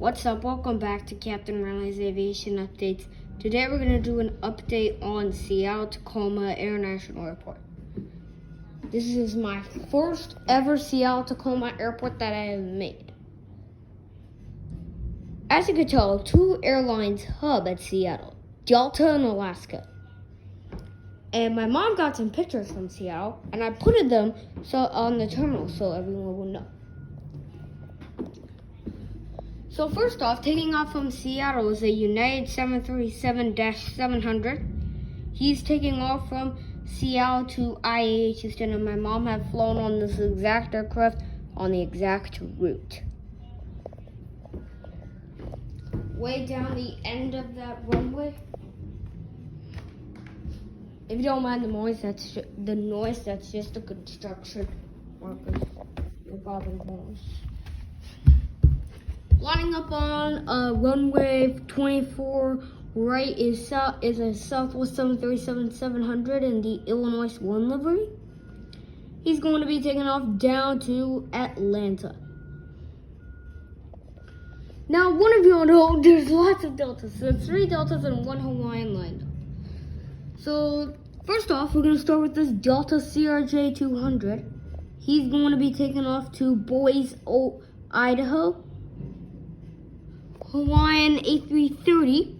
What's up? Welcome back to Captain Riley's Aviation Updates. Today we're going to do an update on SEA-TAC International Airport. This is my first ever SEA-TAC airport that I have made. As you can tell, two airlines hub at Seattle, Delta and Alaska. And my mom got some pictures from Seattle, and I put them on the terminal so everyone will know. So first off, taking off from Seattle is a United 737-700. He's taking off from Seattle to IAH Houston, and my mom had flown on this exact aircraft on the exact route. Way down the end of that runway. If you don't mind the noise, that's just the construction workers. No problem, noise. Lining up on runway 24, right is a Southwest 737-700 in the Illinois 1 livery. He's going to be taking off down to Atlanta. Now, one of you will know there's lots of Deltas. So there's 3 Deltas and 1 Hawaiian lined up. So first off, we're going to start with this Delta CRJ 200. He's going to be taking off to Boise, Idaho. Hawaiian A330,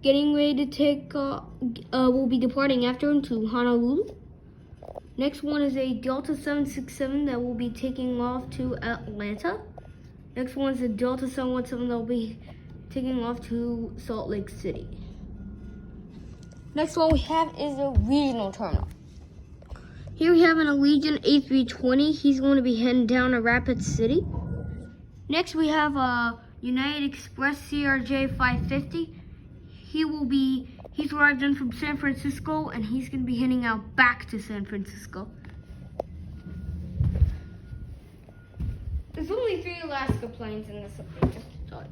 getting ready to take, will be departing after him to Honolulu. Next one is a Delta 767 that will be taking off to Atlanta. Next one is a Delta 717 that will be taking off to Salt Lake City. Next one we have is a regional terminal. Here we have an Allegiant A320. He's going to be heading down to Rapid City. Next we have a United Express CRJ 550. He's arrived in from San Francisco, and he's going to be heading out back to San Francisco. There's only 3 Alaska planes in this update, just to tell you.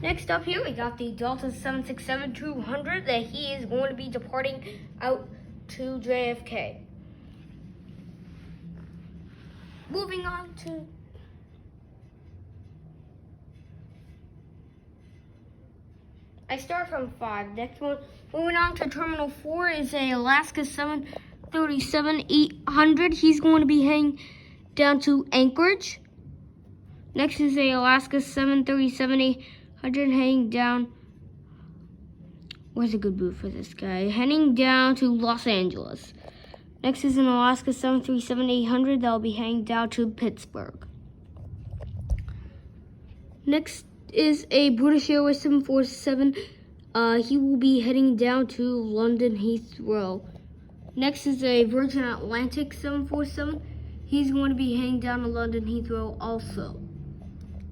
Next up here, we got the Delta 767-200 that he is going to be departing out to JFK. Moving on to I start from 5. Next one, moving on to Terminal 4 is a Alaska 737-800. He's going to be heading down to Anchorage. Next is a Alaska 737-800 heading down. Where's a good boot for this guy? Heading down to Los Angeles. Next is an Alaska 737-800 that will be heading down to Pittsburgh. Next is a British Airways 747. He will be heading down to London Heathrow. Next is a Virgin Atlantic 747. He's going to be heading down to London Heathrow also.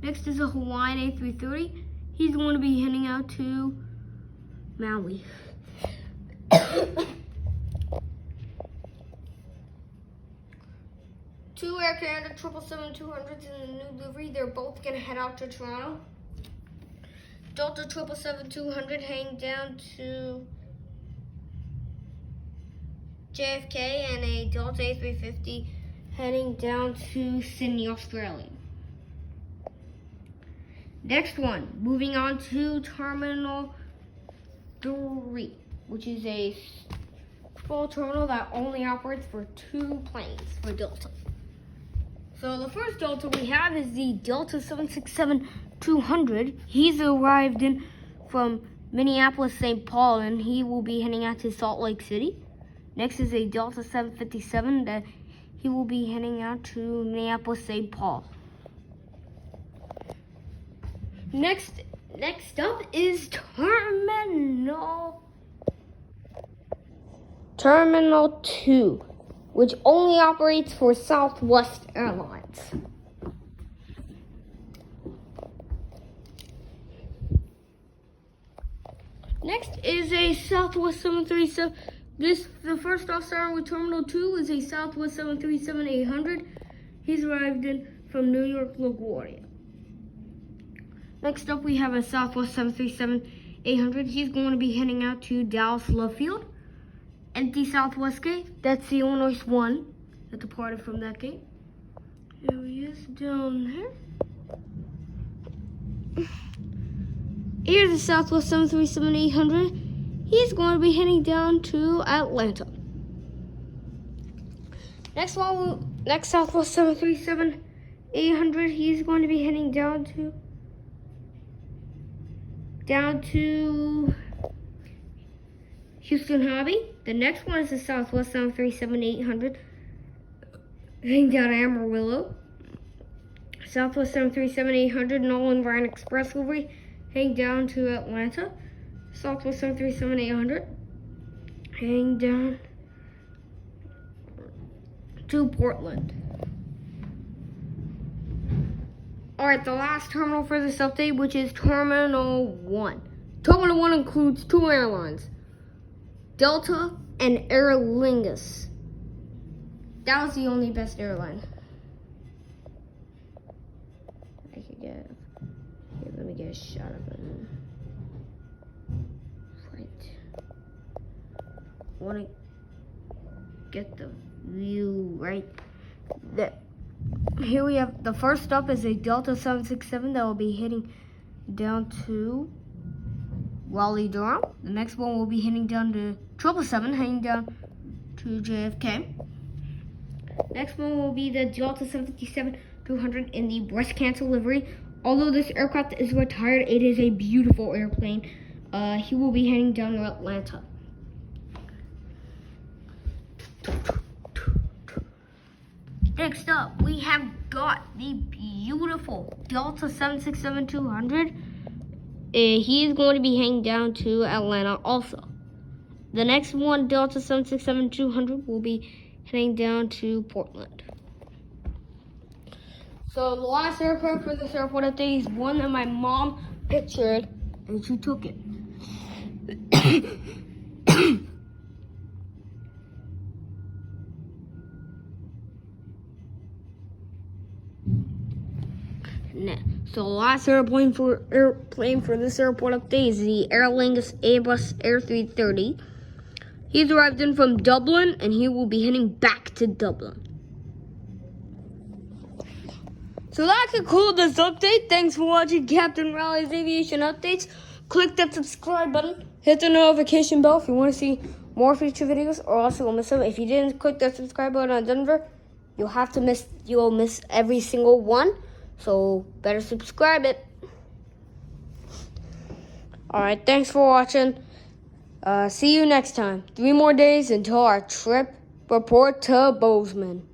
Next is a Hawaiian A330. He's going to be heading out to Maui. 2 Air Canada 777-200s in the new livery. They're both going to head out to Toronto. Delta 777-200 heading down to JFK, and a Delta A350 heading down to Sydney, Australia. Next one, moving on to Terminal 3, which is a full terminal that only operates for 2 planes for Delta. So the first Delta we have is the Delta 767-200. He's arrived in from Minneapolis, St. Paul, and he will be heading out to Salt Lake City. Next is a Delta 757 that he will be heading out to Minneapolis, St. Paul. Next up is Terminal 2, which only operates for Southwest Airlines. Next is a Southwest 737. The first off starting with Terminal 2 is a Southwest 737-800. He's arrived in from New York LaGuardia. Next up we have a Southwest 737-800. He's going to be heading out to Dallas Love Field. Empty Southwest gate. That's the Illinois 1 that departed from that gate. There he is down there. here's the Southwest 737-800. He's going to be heading down to Atlanta. Next Southwest 737-800. He's going to be heading down to Houston Hobby. The next one is the Southwest 737-800 heading down to Amarillo. Southwest 737-800 Nolan Ryan Express delivery heading down to Atlanta. Southwest 737-800 heading down to Portland. Alright, the last terminal for this update, which is Terminal 1. Terminal 1 includes 2 airlines, Delta and Aer Lingus. That was the only best airline I could get. Here, let me get a shot of it. Right. I want to get the view right there. Here we have the first stop is a Delta 767 that will be heading down to Raleigh, Durham. The next one will be heading down to 777, heading down to JFK. Next one will be the Delta 757-200 in the breast cancer livery. Although this aircraft is retired, it is a beautiful airplane. He will be heading down to Atlanta. Next up, we have got the beautiful Delta 767-200. He is going to be heading down to Atlanta also. The next one, Delta 767-200, will be heading down to Portland. So the last aircraft for this airport update is one that my mom pictured, and she took it. So the last airplane for this airport update is the Aer Lingus Airbus A330. He's arrived in from Dublin, and he will be heading back to Dublin. So that concludes this update. Thanks for watching Captain Riley's Aviation Updates. Click that subscribe button. Hit the notification bell if you want to see more future videos, or else you'll miss them. If you didn't click that subscribe button on Denver, you'll miss every single one. So better subscribe it. Alright, thanks for watching. See you next time. 3 more days until our trip report to Bozeman.